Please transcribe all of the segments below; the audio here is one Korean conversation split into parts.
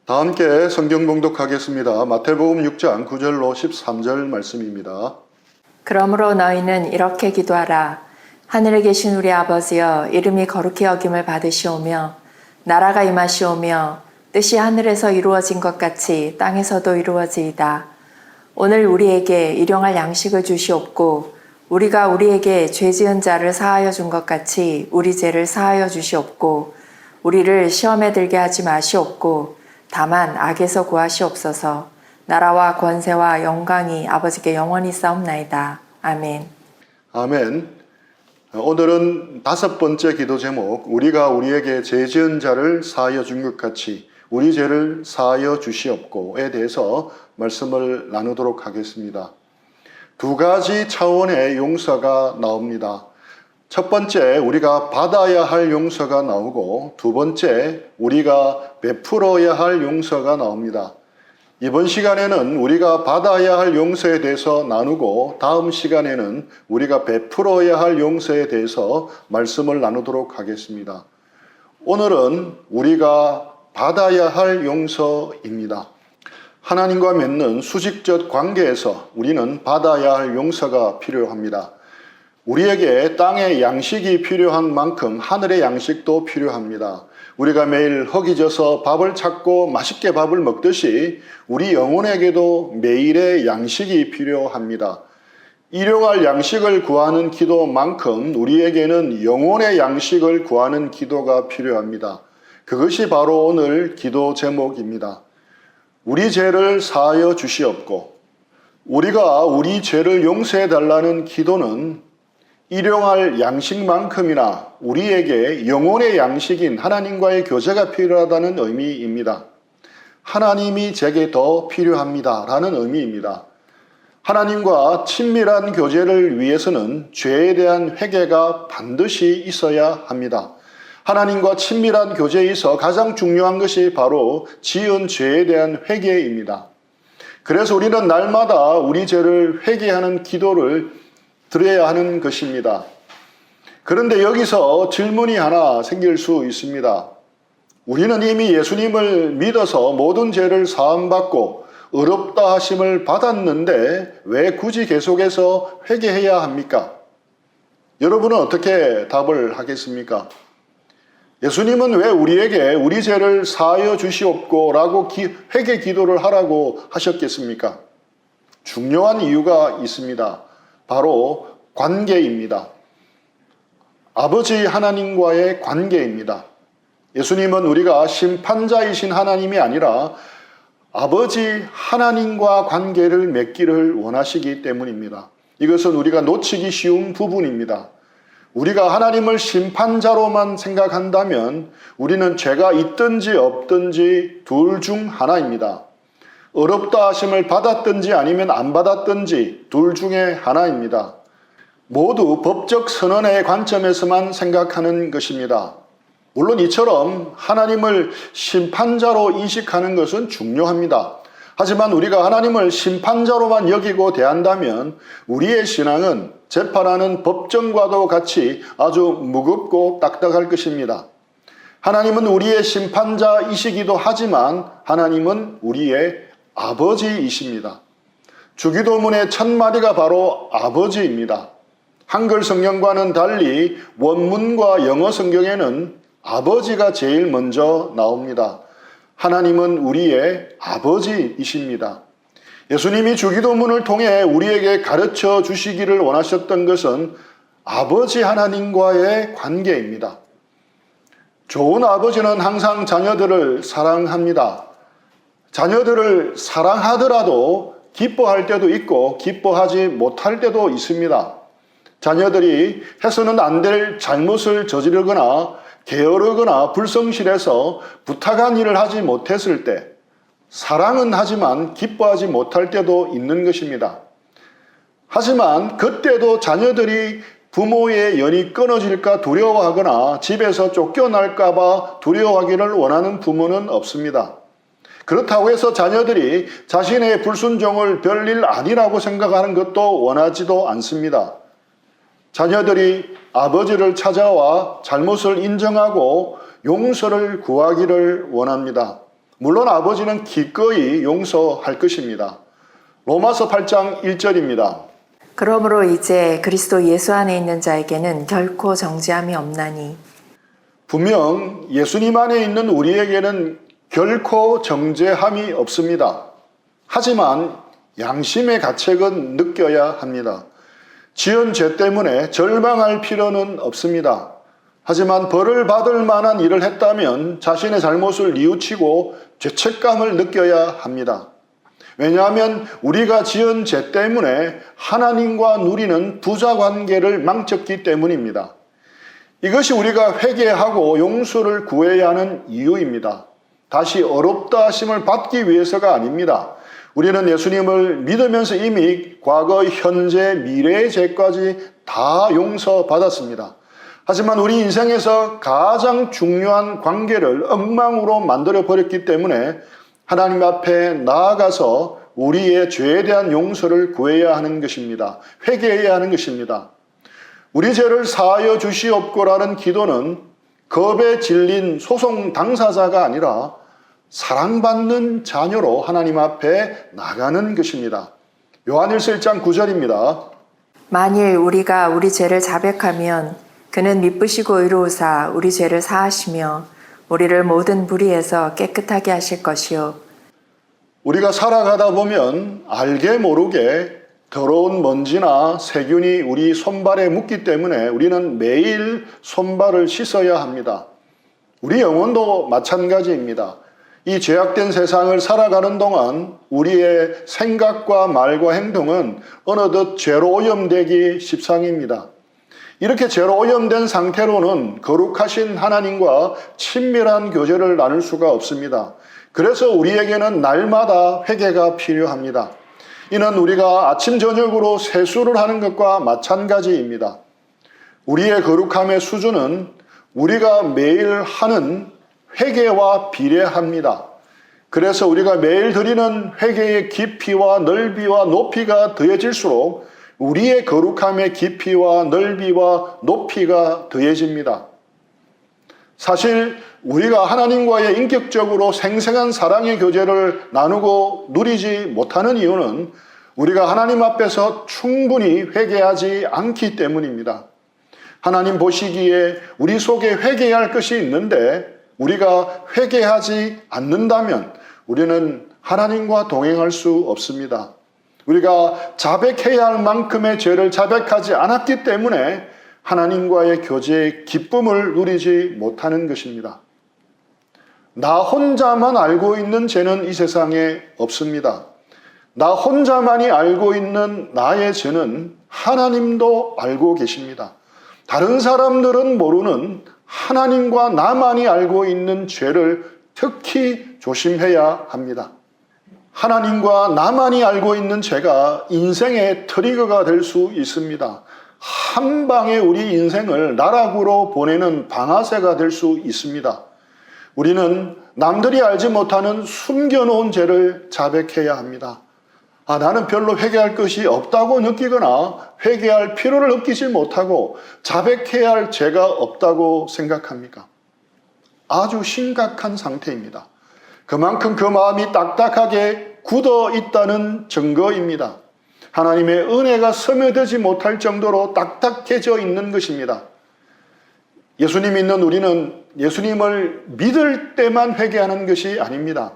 다 함께 성경 봉독하겠습니다. 마태복음 6장 9절로 13절 말씀입니다. 그러므로 너희는 이렇게 기도하라. 하늘에 계신 우리 아버지여, 이름이 거룩히 여김을 받으시오며 나라가 임하시오며 뜻이 하늘에서 이루어진 것 같이 땅에서도 이루어지이다. 오늘 우리에게 일용할 양식을 주시옵고 우리가 우리에게 죄 지은 자를 사하여 준 것 같이 우리 죄를 사하여 주시옵고 우리를 시험에 들게 하지 마시옵고 다만 악에서 구하시옵소서. 나라와 권세와 영광이 아버지께 영원히 싸움나이다. 아멘. 아멘. 오늘은 5번째 기도 제목, 우리가 우리에게 죄 지은 자를 사하여 준 것 같이 우리 죄를 사하여 주시옵고에 대해서 말씀을 나누도록 하겠습니다. 두 가지 차원의 용서가 나옵니다. 첫 번째, 우리가 받아야 할 용서가 나오고, 두 번째, 우리가 베풀어야 할 용서가 나옵니다. 이번 시간에는 우리가 받아야 할 용서에 대해서 나누고, 다음 시간에는 우리가 베풀어야 할 용서에 대해서 말씀을 나누도록 하겠습니다. 오늘은 우리가 받아야 할 용서입니다. 하나님과 맺는 수직적 관계에서 우리는 받아야 할 용서가 필요합니다. 우리에게 땅의 양식이 필요한 만큼 하늘의 양식도 필요합니다. 우리가 매일 허기져서 밥을 찾고 맛있게 밥을 먹듯이 우리 영혼에게도 매일의 양식이 필요합니다. 일용할 양식을 구하는 기도만큼 우리에게는 영혼의 양식을 구하는 기도가 필요합니다. 그것이 바로 오늘 기도 제목입니다. 우리 죄를 사하여 주시옵고, 우리가 우리 죄를 용서해 달라는 기도는 일용할 양식만큼이나 우리에게 영혼의 양식인 하나님과의 교제가 필요하다는 의미입니다. 하나님이 제게 더 필요합니다 라는 의미입니다. 하나님과 친밀한 교제를 위해서는 죄에 대한 회개가 반드시 있어야 합니다. 하나님과 친밀한 교제에 있어 가장 중요한 것이 바로 지은 죄에 대한 회개입니다. 그래서 우리는 날마다 우리 죄를 회개하는 기도를 드려야 하는 것입니다. 그런데 여기서 질문이 하나 생길 수 있습니다. 우리는 이미 예수님을 믿어서 모든 죄를 사함받고 의롭다 하심을 받았는데 왜 굳이 계속해서 회개해야 합니까? 여러분은 어떻게 답을 하겠습니까? 예수님은 왜 우리에게 우리 죄를 사하여 주시옵고 라고 회개 기도를 하라고 하셨겠습니까? 중요한 이유가 있습니다. 바로 관계입니다. 아버지 하나님과의 관계입니다. 예수님은 우리가 심판자이신 하나님이 아니라 아버지 하나님과 관계를 맺기를 원하시기 때문입니다. 이것은 우리가 놓치기 쉬운 부분입니다. 우리가 하나님을 심판자로만 생각한다면 우리는 죄가 있든지 없든지 둘 중 하나입니다. 의롭다 하심을 받았든지 아니면 안 받았든지 둘 중에 하나입니다. 모두 법적 선언의 관점에서만 생각하는 것입니다. 물론 이처럼 하나님을 심판자로 인식하는 것은 중요합니다. 하지만 우리가 하나님을 심판자로만 여기고 대한다면 우리의 신앙은 재판하는 법정과도 같이 아주 무겁고 딱딱할 것입니다. 하나님은 우리의 심판자이시기도 하지만 하나님은 우리의 아버지이십니다. 주기도문의 첫 마디가 바로 아버지입니다. 한글 성경과는 달리 원문과 영어 성경에는 아버지가 제일 먼저 나옵니다. 하나님은 우리의 아버지이십니다. 예수님이 주기도문을 통해 우리에게 가르쳐 주시기를 원하셨던 것은 아버지 하나님과의 관계입니다. 좋은 아버지는 항상 자녀들을 사랑합니다. 자녀들을 사랑하더라도 기뻐할 때도 있고 기뻐하지 못할 때도 있습니다. 자녀들이 해서는 안 될 잘못을 저지르거나 게으르거나 불성실해서 부탁한 일을 하지 못했을 때 사랑은 하지만 기뻐하지 못할 때도 있는 것입니다. 하지만 그때도 자녀들이 부모의 연이 끊어질까 두려워하거나 집에서 쫓겨날까 봐 두려워하기를 원하는 부모는 없습니다. 그렇다고 해서 자녀들이 자신의 불순종을 별일 아니라고 생각하는 것도 원하지도 않습니다. 자녀들이 아버지를 찾아와 잘못을 인정하고 용서를 구하기를 원합니다. 물론 아버지는 기꺼이 용서할 것입니다. 로마서 8장 1절입니다. 그러므로 이제 그리스도 예수 안에 있는 자에게는 결코 정죄함이 없나니. 분명 예수님 안에 있는 우리에게는 결코 정죄함이 없습니다. 하지만 양심의 가책은 느껴야 합니다. 지은 죄 때문에 절망할 필요는 없습니다. 하지만 벌을 받을 만한 일을 했다면 자신의 잘못을 뉘우치고 죄책감을 느껴야 합니다. 왜냐하면 우리가 지은 죄 때문에 하나님과 누리는 부자 관계를 망쳤기 때문입니다. 이것이 우리가 회개하고 용서를 구해야 하는 이유입니다. 다시 어렵다 하심을 받기 위해서가 아닙니다. 우리는 예수님을 믿으면서 이미 과거, 현재, 미래의 죄까지 다 용서받았습니다. 하지만 우리 인생에서 가장 중요한 관계를 엉망으로 만들어버렸기 때문에 하나님 앞에 나아가서 우리의 죄에 대한 용서를 구해야 하는 것입니다. 회개해야 하는 것입니다. 우리 죄를 사하여 주시옵고라는 기도는 겁에 질린 소송 당사자가 아니라 사랑받는 자녀로 하나님 앞에 나가는 것입니다. 요한일서 1장 9절입니다. 만일 우리가 우리 죄를 자백하면 그는 미쁘시고 의로우사 우리 죄를 사하시며 우리를 모든 불의에서 깨끗하게 하실 것이요. 우리가 살아가다 보면 알게 모르게 더러운 먼지나 세균이 우리 손발에 묻기 때문에 우리는 매일 손발을 씻어야 합니다. 우리 영혼도 마찬가지입니다. 이 죄악된 세상을 살아가는 동안 우리의 생각과 말과 행동은 어느덧 죄로 오염되기 십상입니다. 이렇게 죄로 오염된 상태로는 거룩하신 하나님과 친밀한 교제를 나눌 수가 없습니다. 그래서 우리에게는 날마다 회개가 필요합니다. 이는 우리가 아침 저녁으로 세수를 하는 것과 마찬가지입니다. 우리의 거룩함의 수준은 우리가 매일 하는 회개와 비례합니다. 그래서 우리가 매일 드리는 회개의 깊이와 넓이와 높이가 더해질수록 우리의 거룩함의 깊이와 넓이와 높이가 더해집니다. 사실 우리가 하나님과의 인격적으로 생생한 사랑의 교제를 나누고 누리지 못하는 이유는 우리가 하나님 앞에서 충분히 회개하지 않기 때문입니다. 하나님 보시기에 우리 속에 회개해야 할 것이 있는데 우리가 회개하지 않는다면 우리는 하나님과 동행할 수 없습니다. 우리가 자백해야 할 만큼의 죄를 자백하지 않았기 때문에 하나님과의 교제의 기쁨을 누리지 못하는 것입니다. 나 혼자만 알고 있는 죄는 이 세상에 없습니다. 나 혼자만이 알고 있는 나의 죄는 하나님도 알고 계십니다. 다른 사람들은 모르는 하나님과 나만이 알고 있는 죄를 특히 조심해야 합니다. 하나님과 나만이 알고 있는 죄가 인생의 트리거가 될 수 있습니다. 한 방에 우리 인생을 나락으로 보내는 방아쇠가 될 수 있습니다. 우리는 남들이 알지 못하는 숨겨놓은 죄를 자백해야 합니다. 나는 별로 회개할 것이 없다고 느끼거나 회개할 필요를 느끼지 못하고 자백해야 할 죄가 없다고 생각합니까? 아주 심각한 상태입니다. 그만큼 그 마음이 딱딱하게 굳어 있다는 증거입니다. 하나님의 은혜가 스며들지 못할 정도로 딱딱해져 있는 것입니다. 예수님 믿는 우리는 예수님을 믿을 때만 회개하는 것이 아닙니다.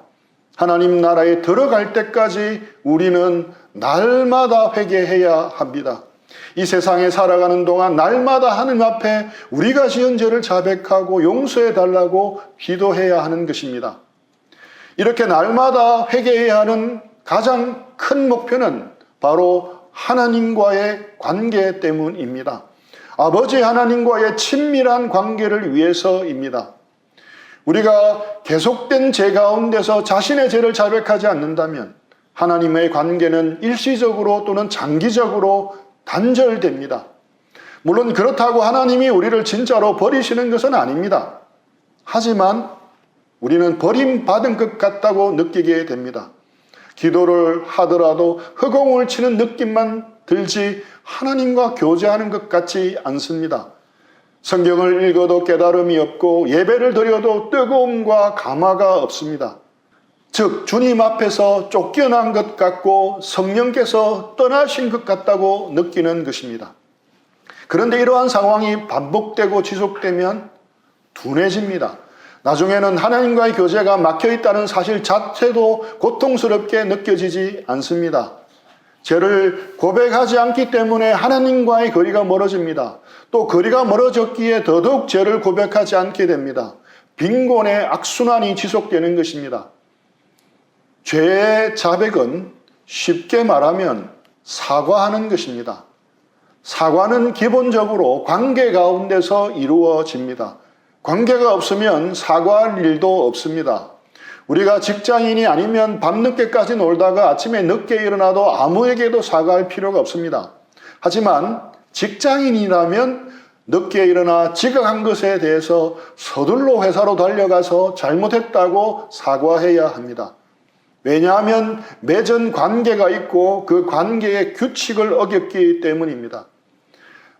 하나님 나라에 들어갈 때까지 우리는 날마다 회개해야 합니다. 이 세상에 살아가는 동안 날마다 하나님 앞에 우리가 지은 죄를 자백하고 용서해 달라고 기도해야 하는 것입니다. 이렇게 날마다 회개해야 하는 가장 큰 목표는 바로 하나님과의 관계 때문입니다. 아버지 하나님과의 친밀한 관계를 위해서입니다. 우리가 계속된 죄 가운데서 자신의 죄를 자백하지 않는다면 하나님의 관계는 일시적으로 또는 장기적으로 단절됩니다. 물론 그렇다고 하나님이 우리를 진짜로 버리시는 것은 아닙니다. 하지만 우리는 버림받은 것 같다고 느끼게 됩니다. 기도를 하더라도 허공을 치는 느낌만 들지 하나님과 교제하는 것 같지 않습니다. 성경을 읽어도 깨달음이 없고 예배를 드려도 뜨거움과 감화가 없습니다. 즉 주님 앞에서 쫓겨난 것 같고 성령께서 떠나신 것 같다고 느끼는 것입니다. 그런데 이러한 상황이 반복되고 지속되면 둔해집니다. 나중에는 하나님과의 교제가 막혀있다는 사실 자체도 고통스럽게 느껴지지 않습니다. 죄를 고백하지 않기 때문에 하나님과의 거리가 멀어집니다. 또 거리가 멀어졌기에 더더욱 죄를 고백하지 않게 됩니다. 빈곤의 악순환이 지속되는 것입니다. 죄의 자백은 쉽게 말하면 사과하는 것입니다. 사과는 기본적으로 관계 가운데서 이루어집니다. 관계가 없으면 사과할 일도 없습니다. 우리가 직장인이 아니면 밤늦게까지 놀다가 아침에 늦게 일어나도 아무에게도 사과할 필요가 없습니다. 하지만 직장인이라면 늦게 일어나 지각한 것에 대해서 서둘러 회사로 달려가서 잘못했다고 사과해야 합니다. 왜냐하면 맺은 관계가 있고 그 관계의 규칙을 어겼기 때문입니다.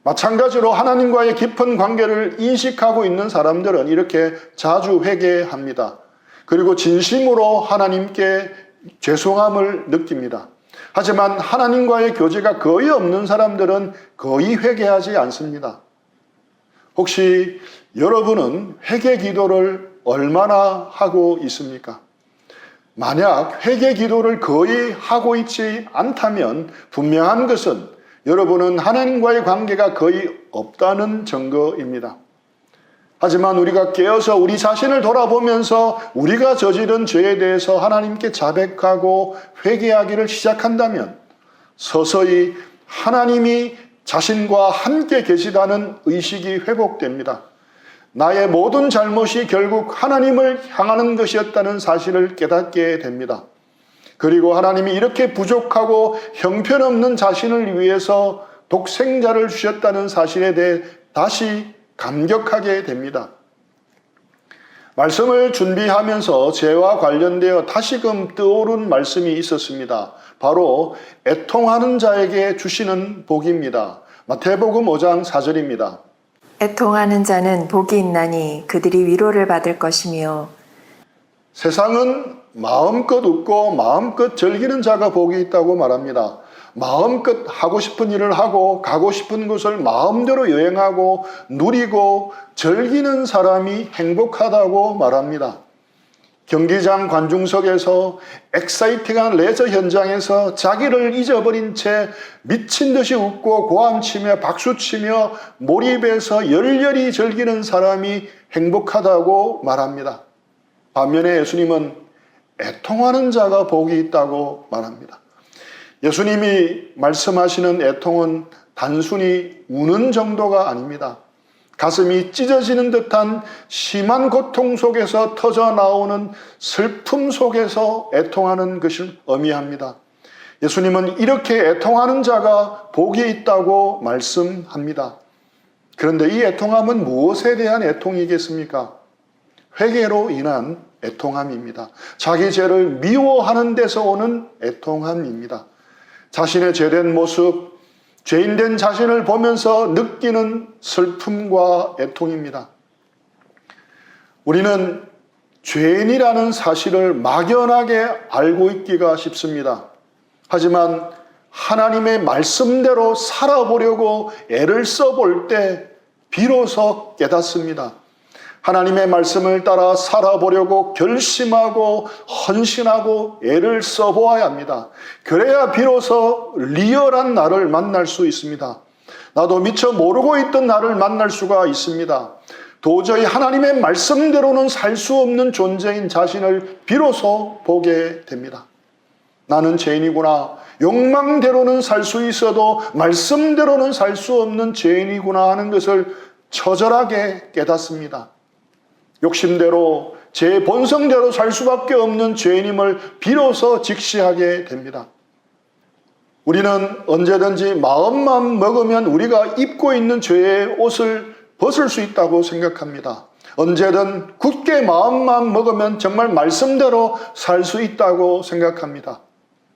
마찬가지로 하나님과의 깊은 관계를 인식하고 있는 사람들은 이렇게 자주 회개합니다. 그리고 진심으로 하나님께 죄송함을 느낍니다. 하지만 하나님과의 교제가 거의 없는 사람들은 거의 회개하지 않습니다. 혹시 여러분은 회개 기도를 얼마나 하고 있습니까? 만약 회개 기도를 거의 하고 있지 않다면 분명한 것은 여러분은 하나님과의 관계가 거의 없다는 증거입니다. 하지만 우리가 깨어서 우리 자신을 돌아보면서 우리가 저지른 죄에 대해서 하나님께 자백하고 회개하기를 시작한다면 서서히 하나님이 자신과 함께 계시다는 의식이 회복됩니다. 나의 모든 잘못이 결국 하나님을 향하는 것이었다는 사실을 깨닫게 됩니다. 그리고 하나님이 이렇게 부족하고 형편없는 자신을 위해서 독생자를 주셨다는 사실에 대해 다시 감격하게 됩니다. 말씀을 준비하면서 죄와 관련되어 다시금 떠오른 말씀이 있었습니다. 바로 애통하는 자에게 주시는 복입니다. 마태복음 5장 4절입니다. 애통하는 자는 복이 있나니 그들이 위로를 받을 것이며 세상은 마음껏 웃고 마음껏 즐기는 자가 복이 있다고 말합니다. 마음껏 하고 싶은 일을 하고 가고 싶은 곳을 마음대로 여행하고 누리고 즐기는 사람이 행복하다고 말합니다. 경기장 관중석에서 엑사이팅한 레저 현장에서 자기를 잊어버린 채 미친 듯이 웃고 고함치며 박수치며 몰입해서 열렬히 즐기는 사람이 행복하다고 말합니다. 반면에 예수님은 애통하는 자가 복이 있다고 말합니다. 예수님이 말씀하시는 애통은 단순히 우는 정도가 아닙니다. 가슴이 찢어지는 듯한 심한 고통 속에서 터져 나오는 슬픔 속에서 애통하는 것을 의미합니다. 예수님은 이렇게 애통하는 자가 복이 있다고 말씀합니다. 그런데 이 애통함은 무엇에 대한 애통이겠습니까? 회개로 인한 애통함입니다. 자기 죄를 미워하는 데서 오는 애통함입니다. 자신의 죄된 모습, 죄인된 자신을 보면서 느끼는 슬픔과 애통입니다. 우리는 죄인이라는 사실을 막연하게 알고 있기가 쉽습니다. 하지만 하나님의 말씀대로 살아보려고 애를 써볼 때 비로소 깨닫습니다. 하나님의 말씀을 따라 살아보려고 결심하고 헌신하고 애를 써보아야 합니다. 그래야 비로소 리얼한 나를 만날 수 있습니다. 나도 미처 모르고 있던 나를 만날 수가 있습니다. 도저히 하나님의 말씀대로는 살 수 없는 존재인 자신을 비로소 보게 됩니다. 나는 죄인이구나. 욕망대로는 살 수 있어도 말씀대로는 살 수 없는 죄인이구나 하는 것을 처절하게 깨닫습니다. 욕심대로 제 본성대로 살 수밖에 없는 죄인임을 비로소 직시하게 됩니다. 우리는 언제든지 마음만 먹으면 우리가 입고 있는 죄의 옷을 벗을 수 있다고 생각합니다. 언제든 굳게 마음만 먹으면 정말 말씀대로 살 수 있다고 생각합니다.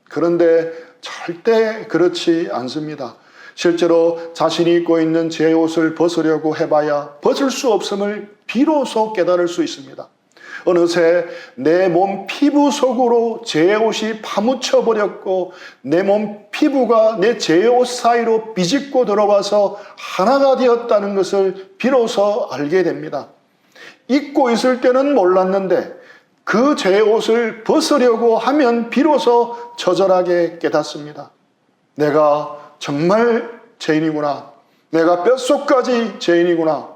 그런데 절대 그렇지 않습니다. 실제로 자신이 입고 있는 죄의 옷을 벗으려고 해봐야 벗을 수 없음을 비로소 깨달을 수 있습니다. 어느새 내 몸 피부 속으로 제 옷이 파묻혀 버렸고 내 몸 피부가 내 제 옷 사이로 비집고 들어와서 하나가 되었다는 것을 비로소 알게 됩니다. 입고 있을 때는 몰랐는데 그 제 옷을 벗으려고 하면 비로소 처절하게 깨닫습니다. 내가 정말 죄인이구나. 내가 뼛속까지 죄인이구나.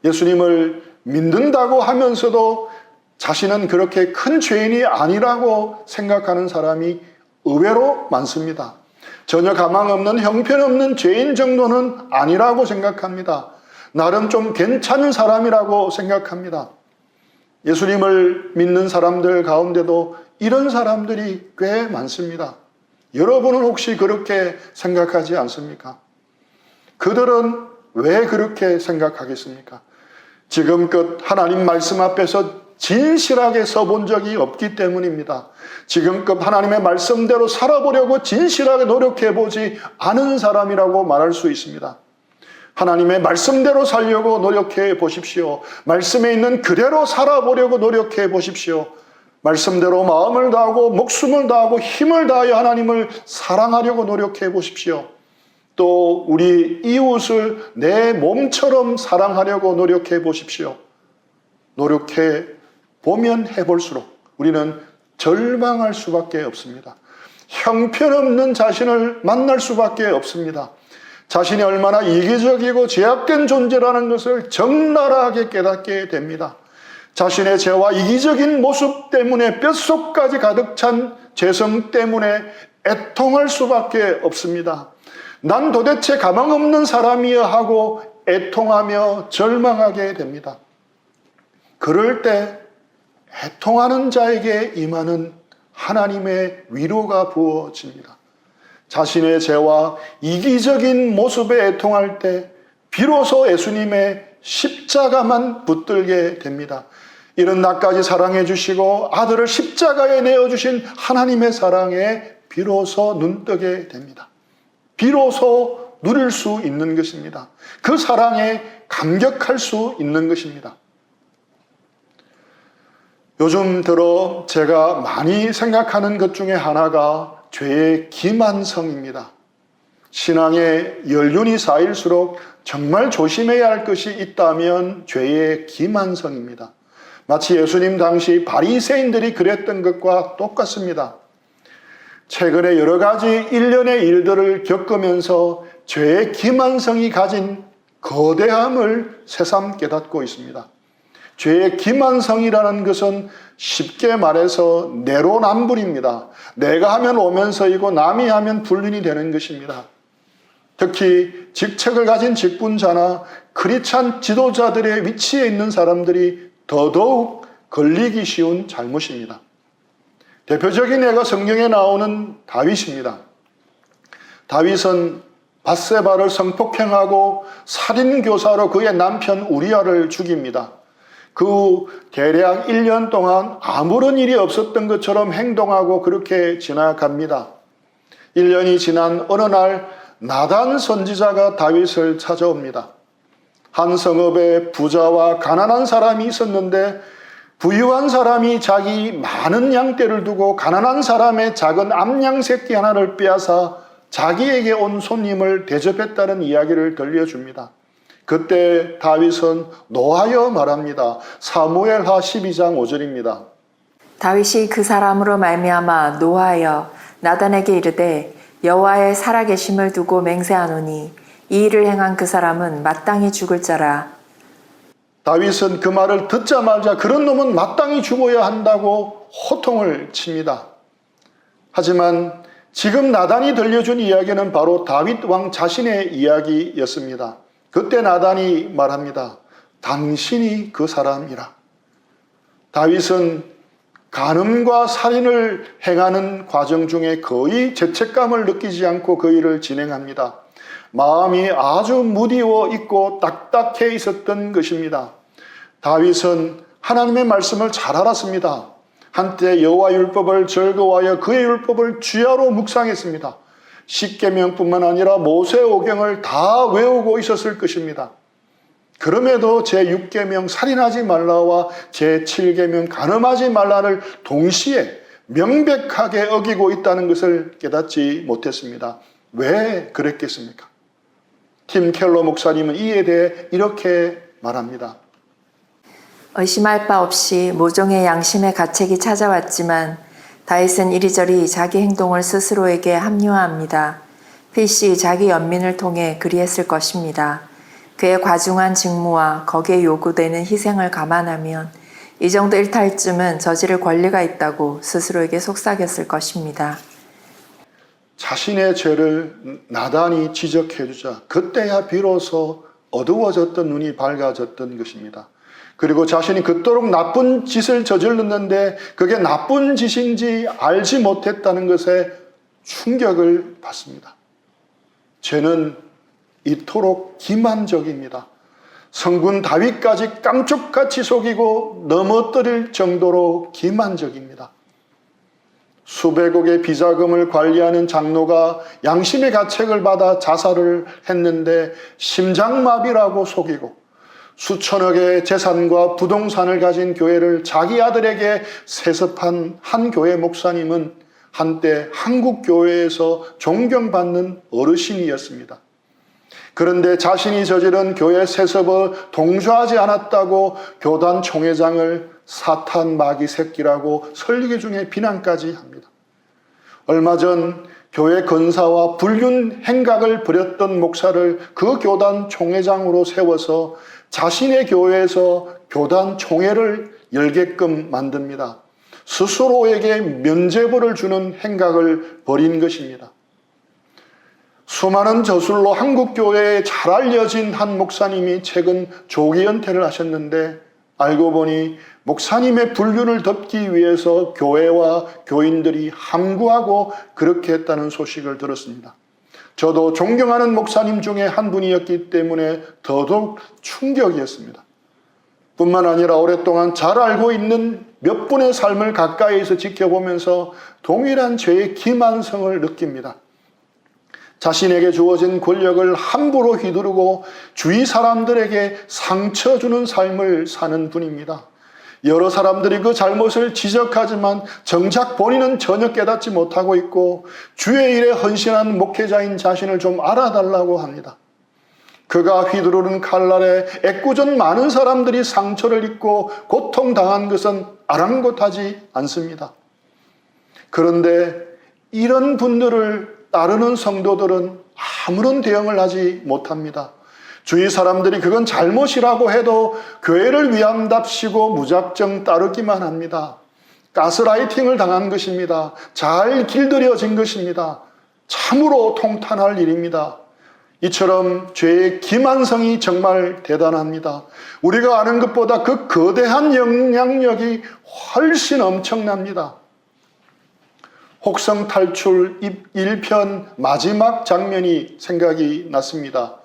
예수님을 믿는다고 하면서도 자신은 그렇게 큰 죄인이 아니라고 생각하는 사람이 의외로 많습니다. 전혀 가망 없는 형편없는 죄인 정도는 아니라고 생각합니다. 나름 좀 괜찮은 사람이라고 생각합니다. 예수님을 믿는 사람들 가운데도 이런 사람들이 꽤 많습니다. 여러분은 혹시 그렇게 생각하지 않습니까? 그들은 왜 그렇게 생각하겠습니까? 지금껏 하나님 말씀 앞에서 진실하게 서본 적이 없기 때문입니다. 지금껏 하나님의 말씀대로 살아보려고 진실하게 노력해보지 않은 사람이라고 말할 수 있습니다. 하나님의 말씀대로 살려고 노력해 보십시오. 말씀에 있는 그대로 살아보려고 노력해 보십시오. 말씀대로 마음을 다하고 목숨을 다하고 힘을 다하여 하나님을 사랑하려고 노력해 보십시오. 또 우리 이웃을 내 몸처럼 사랑하려고 노력해 보십시오. 노력해 보면 해볼수록 우리는 절망할 수밖에 없습니다. 형편없는 자신을 만날 수밖에 없습니다. 자신이 얼마나 이기적이고 제약된 존재라는 것을 적나라하게 깨닫게 됩니다. 자신의 죄와 이기적인 모습 때문에 뼛속까지 가득 찬 죄성 때문에 애통할 수밖에 없습니다. 난 도대체 가망 없는 사람이야 하고 애통하며 절망하게 됩니다. 그럴 때 애통하는 자에게 임하는 하나님의 위로가 부어집니다. 자신의 죄와 이기적인 모습에 애통할 때 비로소 예수님의 십자가만 붙들게 됩니다. 이런 나까지 사랑해 주시고 아들을 십자가에 내어주신 하나님의 사랑에 비로소 눈뜨게 됩니다. 비로소 누릴 수 있는 것입니다. 그 사랑에 감격할 수 있는 것입니다. 요즘 들어 제가 많이 생각하는 것 중에 하나가 죄의 기만성입니다. 신앙의 연륜이 쌓일수록 정말 조심해야 할 것이 있다면 죄의 기만성입니다. 마치 예수님 당시 바리새인들이 그랬던 것과 똑같습니다. 최근에 여러 가지 일련의 일들을 겪으면서 죄의 기만성이 가진 거대함을 새삼 깨닫고 있습니다. 죄의 기만성이라는 것은 쉽게 말해서 내로남불입니다. 내가 하면 오면서이고 남이 하면 불륜이 되는 것입니다. 특히 직책을 가진 직분자나 크리스찬 지도자들의 위치에 있는 사람들이 더더욱 걸리기 쉬운 잘못입니다. 대표적인 예가 성경에 나오는 다윗입니다. 다윗은 밧세바를 성폭행하고 살인교사로 그의 남편 우리아를 죽입니다. 그 대략 1년 동안 아무런 일이 없었던 것처럼 행동하고 그렇게 지나갑니다. 1년이 지난 어느 날 나단 선지자가 다윗을 찾아옵니다. 한 성읍에 부자와 가난한 사람이 있었는데 부유한 사람이 자기 많은 양떼를 두고 가난한 사람의 작은 암양 새끼 하나를 빼앗아 자기에게 온 손님을 대접했다는 이야기를 들려줍니다. 그때 다윗은 노하여 말합니다. 사무엘하 12장 5절입니다. 다윗이 그 사람으로 말미암아 노하여 나단에게 이르되 여호와의 살아계심을 두고 맹세하노니 이 일을 행한 그 사람은 마땅히 죽을 자라. 다윗은 그 말을 듣자마자 그런 놈은 마땅히 죽어야 한다고 호통을 칩니다. 하지만 지금 나단이 들려준 이야기는 바로 다윗 왕 자신의 이야기였습니다. 그때 나단이 말합니다. 당신이 그 사람이라. 다윗은 간음과 살인을 행하는 과정 중에 거의 죄책감을 느끼지 않고 그 일을 진행합니다. 마음이 아주 무디워 있고 딱딱해 있었던 것입니다. 다윗은 하나님의 말씀을 잘 알았습니다. 한때 여호와 율법을 즐거워하여 그의 율법을 주야로 묵상했습니다. 십계명뿐만 아니라 모세오경을 다 외우고 있었을 것입니다. 그럼에도 제6계명 살인하지 말라와 제7계명 간음하지 말라를 동시에 명백하게 어기고 있다는 것을 깨닫지 못했습니다. 왜 그랬겠습니까? 팀 켈러 목사님은 이에 대해 이렇게 말합니다. 의심할 바 없이 모종의 양심의 가책이 찾아왔지만 다윗은 이리저리 자기 행동을 스스로에게 합리화합니다. 필시 자기 연민을 통해 그리했을 것입니다. 그의 과중한 직무와 거기에 요구되는 희생을 감안하면 이 정도 일탈쯤은 저지를 권리가 있다고 스스로에게 속삭였을 것입니다. 자신의 죄를 나단히 지적해주자 그때야 비로소 어두워졌던 눈이 밝아졌던 것입니다. 그리고 자신이 그토록 나쁜 짓을 저질렀는데 그게 나쁜 짓인지 알지 못했다는 것에 충격을 받습니다. 죄는 이토록 기만적입니다. 성군 다윗까지 깜짝같이 속이고 넘어뜨릴 정도로 기만적입니다. 수백억의 비자금을 관리하는 장로가 양심의 가책을 받아 자살을 했는데 심장마비라고 속이고 수천억의 재산과 부동산을 가진 교회를 자기 아들에게 세습한 한 교회 목사님은 한때 한국 교회에서 존경받는 어르신이었습니다. 그런데 자신이 저지른 교회 세습을 동조하지 않았다고 교단 총회장을 사탄 마귀 새끼라고 설리기 중에 비난까지 합니다. 얼마 전 교회 건사와 불륜 행각을 벌였던 목사를 그 교단 총회장으로 세워서 자신의 교회에서 교단 총회를 열게끔 만듭니다. 스스로에게 면죄부를 주는 행각을 벌인 것입니다. 수많은 저술로 한국교회에 잘 알려진 한 목사님이 최근 조기 은퇴를 하셨는데 알고 보니 목사님의 불륜을 덮기 위해서 교회와 교인들이 함구하고 그렇게 했다는 소식을 들었습니다. 저도 존경하는 목사님 중에 한 분이었기 때문에 더더욱 충격이었습니다. 뿐만 아니라 오랫동안 잘 알고 있는 몇 분의 삶을 가까이에서 지켜보면서 동일한 죄의 기만성을 느낍니다. 자신에게 주어진 권력을 함부로 휘두르고 주위 사람들에게 상처 주는 삶을 사는 분입니다. 여러 사람들이 그 잘못을 지적하지만 정작 본인은 전혀 깨닫지 못하고 있고 주의 일에 헌신한 목회자인 자신을 좀 알아달라고 합니다. 그가 휘두르는 칼날에 애꿎은 많은 사람들이 상처를 입고 고통당한 것은 아랑곳하지 않습니다. 그런데 이런 분들을 따르는 성도들은 아무런 대응을 하지 못합니다. 주위 사람들이 그건 잘못이라고 해도 교회를 위함답시고 무작정 따르기만 합니다. 가스라이팅을 당한 것입니다. 잘 길들여진 것입니다. 참으로 통탄할 일입니다. 이처럼 죄의 기만성이 정말 대단합니다. 우리가 아는 것보다 그 거대한 영향력이 훨씬 엄청납니다. 혹성 탈출 1편 마지막 장면이 생각이 났습니다.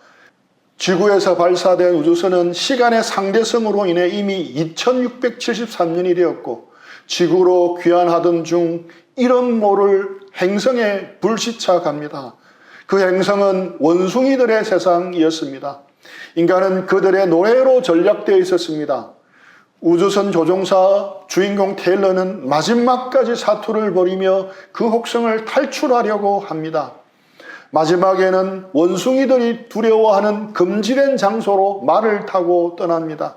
지구에서 발사된 우주선은 시간의 상대성으로 인해 이미 2673년이 되었고 지구로 귀환하던 중 이름 모를 행성에 불시착합니다. 그 행성은 원숭이들의 세상이었습니다. 인간은 그들의 노예로 전락되어 있었습니다. 우주선 조종사 주인공 테일러는 마지막까지 사투를 벌이며 그 혹성을 탈출하려고 합니다. 마지막에는 원숭이들이 두려워하는 금지된 장소로 말을 타고 떠납니다.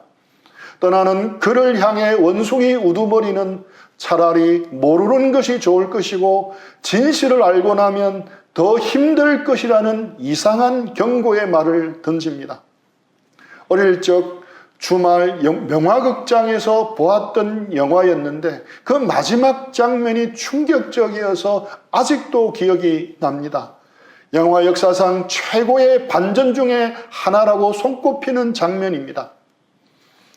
떠나는 그를 향해 원숭이 우두머리는 차라리 모르는 것이 좋을 것이고 진실을 알고 나면 더 힘들 것이라는 이상한 경고의 말을 던집니다. 어릴 적 주말 명화극장에서 보았던 영화였는데 그 마지막 장면이 충격적이어서 아직도 기억이 납니다. 영화 역사상 최고의 반전 중에 하나라고 손꼽히는 장면입니다.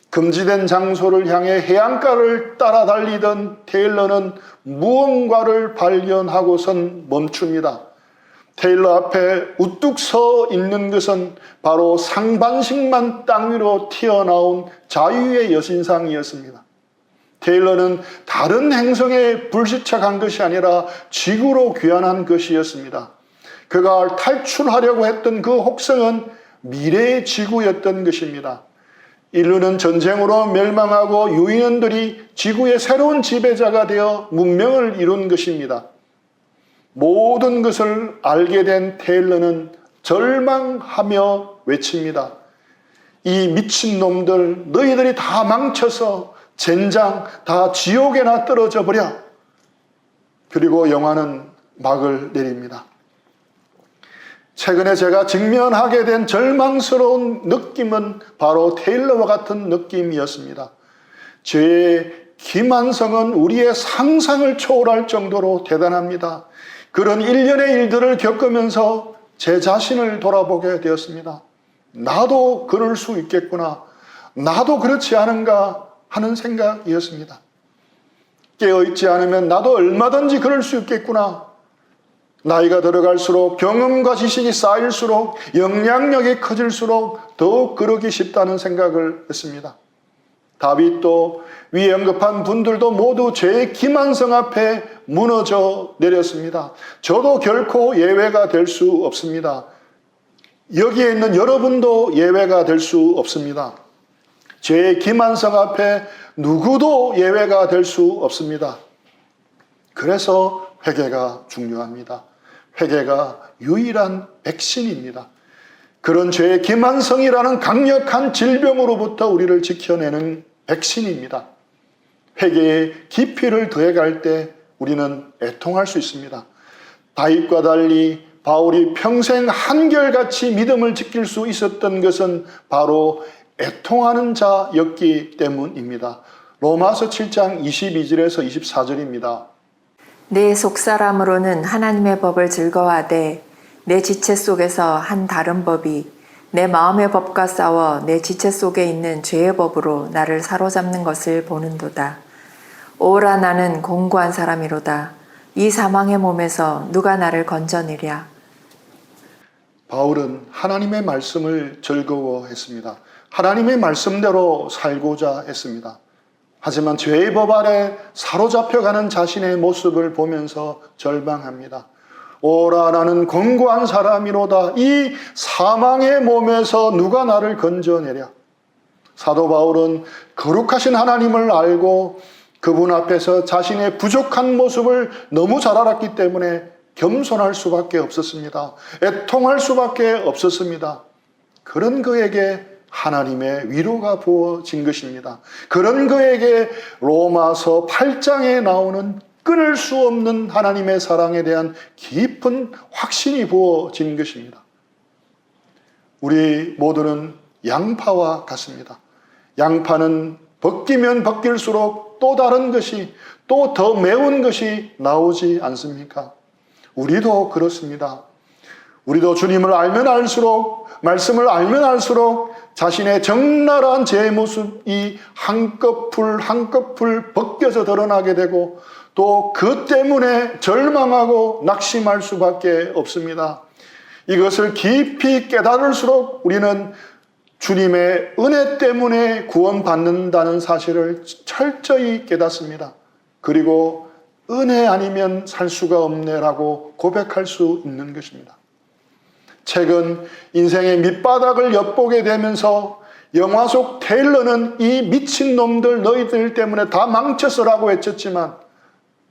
금지된 장소를 향해 해안가를 따라 달리던 테일러는 무언가를 발견하고선 멈춥니다. 테일러 앞에 우뚝 서 있는 것은 바로 상반신만 땅 위로 튀어나온 자유의 여신상이었습니다. 테일러는 다른 행성에 불시착한 것이 아니라 지구로 귀환한 것이었습니다. 그가 탈출하려고 했던 그 혹성은 미래의 지구였던 것입니다. 인류는 전쟁으로 멸망하고 유인원들이 지구의 새로운 지배자가 되어 문명을 이룬 것입니다. 모든 것을 알게 된 테일러는 절망하며 외칩니다. 이 미친놈들, 너희들이 다 망쳐서 젠장 다 지옥에나 떨어져 버려. 그리고 영화는 막을 내립니다. 최근에 제가 직면하게 된 절망스러운 느낌은 바로 테일러와 같은 느낌이었습니다. 죄의 기만성은 우리의 상상을 초월할 정도로 대단합니다. 그런 일련의 일들을 겪으면서 제 자신을 돌아보게 되었습니다. 나도 그럴 수 있겠구나. 나도 그렇지 않은가 하는 생각이었습니다. 깨어있지 않으면 나도 얼마든지 그럴 수 있겠구나. 나이가 들어갈수록 경험과 지식이 쌓일수록 영향력이 커질수록 더욱 그러기 쉽다는 생각을 했습니다. 다윗도 위에 언급한 분들도 모두 죄의 기만성 앞에 무너져 내렸습니다. 저도 결코 예외가 될 수 없습니다. 여기에 있는 여러분도 예외가 될 수 없습니다. 죄의 기만성 앞에 누구도 예외가 될 수 없습니다. 그래서 회개가 중요합니다. 회개가 유일한 백신입니다. 그런 죄의 기만성이라는 강력한 질병으로부터 우리를 지켜내는 백신입니다. 회개의 깊이를 더해갈 때 우리는 애통할 수 있습니다. 다윗과 달리 바울이 평생 한결같이 믿음을 지킬 수 있었던 것은 바로 애통하는 자였기 때문입니다. 로마서 7장 22절에서 24절입니다. 내 속사람으로는 하나님의 법을 즐거워하되 내 지체 속에서 한 다른 법이 내 마음의 법과 싸워 내 지체 속에 있는 죄의 법으로 나를 사로잡는 것을 보는도다. 오라 나는 공고한 사람이로다. 이 사망의 몸에서 누가 나를 건져내랴. 바울은 하나님의 말씀을 즐거워했습니다. 하나님의 말씀대로 살고자 했습니다. 하지만 죄의 법 아래 사로잡혀가는 자신의 모습을 보면서 절망합니다. 오라 나는 권고한 사람이로다. 이 사망의 몸에서 누가 나를 건져내랴. 사도 바울은 거룩하신 하나님을 알고 그분 앞에서 자신의 부족한 모습을 너무 잘 알았기 때문에 겸손할 수밖에 없었습니다. 애통할 수밖에 없었습니다. 그런 그에게 하나님의 위로가 부어진 것입니다. 그런 그에게 로마서 8장에 나오는 끊을 수 없는 하나님의 사랑에 대한 깊은 확신이 부어진 것입니다. 우리 모두는 양파와 같습니다. 양파는 벗기면 벗길수록 또 다른 것이, 또 더 매운 것이 나오지 않습니까? 우리도 그렇습니다. 우리도 주님을 알면 알수록, 말씀을 알면 알수록 자신의 적나라한 제 모습이 한꺼풀 한꺼풀 벗겨져 드러나게 되고 또 그 때문에 절망하고 낙심할 수밖에 없습니다. 이것을 깊이 깨달을수록 우리는 주님의 은혜 때문에 구원받는다는 사실을 철저히 깨닫습니다. 그리고 은혜 아니면 살 수가 없네라고 고백할 수 있는 것입니다. 최근 인생의 밑바닥을 엿보게 되면서 영화 속 테일러는 이 미친놈들 너희들 때문에 다 망쳤어라고 외쳤지만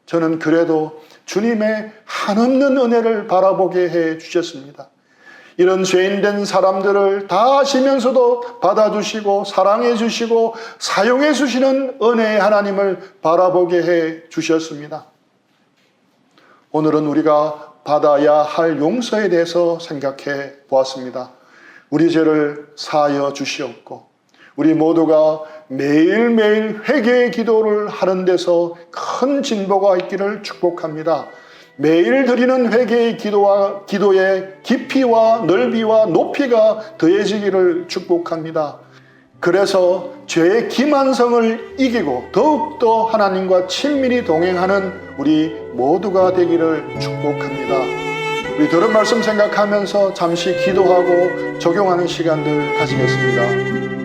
저는 그래도 주님의 한없는 은혜를 바라보게 해 주셨습니다. 이런 죄인된 사람들을 다 아시면서도 받아주시고 사랑해 주시고 사용해 주시는 은혜의 하나님을 바라보게 해 주셨습니다. 오늘은 우리가 받아야 할 용서에 대해서 생각해 보았습니다. 우리 죄를 사하여 주시옵고 우리 모두가 매일매일 회개의 기도를 하는 데서 큰 진보가 있기를 축복합니다. 매일 드리는 회개의 기도의 깊이와 넓이와 높이가 더해지기를 축복합니다. 그래서 죄의 기만성을 이기고 더욱더 하나님과 친밀히 동행하는 우리 모두가 되기를 축복합니다. 우리 들은 말씀 생각하면서 잠시 기도하고 적용하는 시간들 가지겠습니다.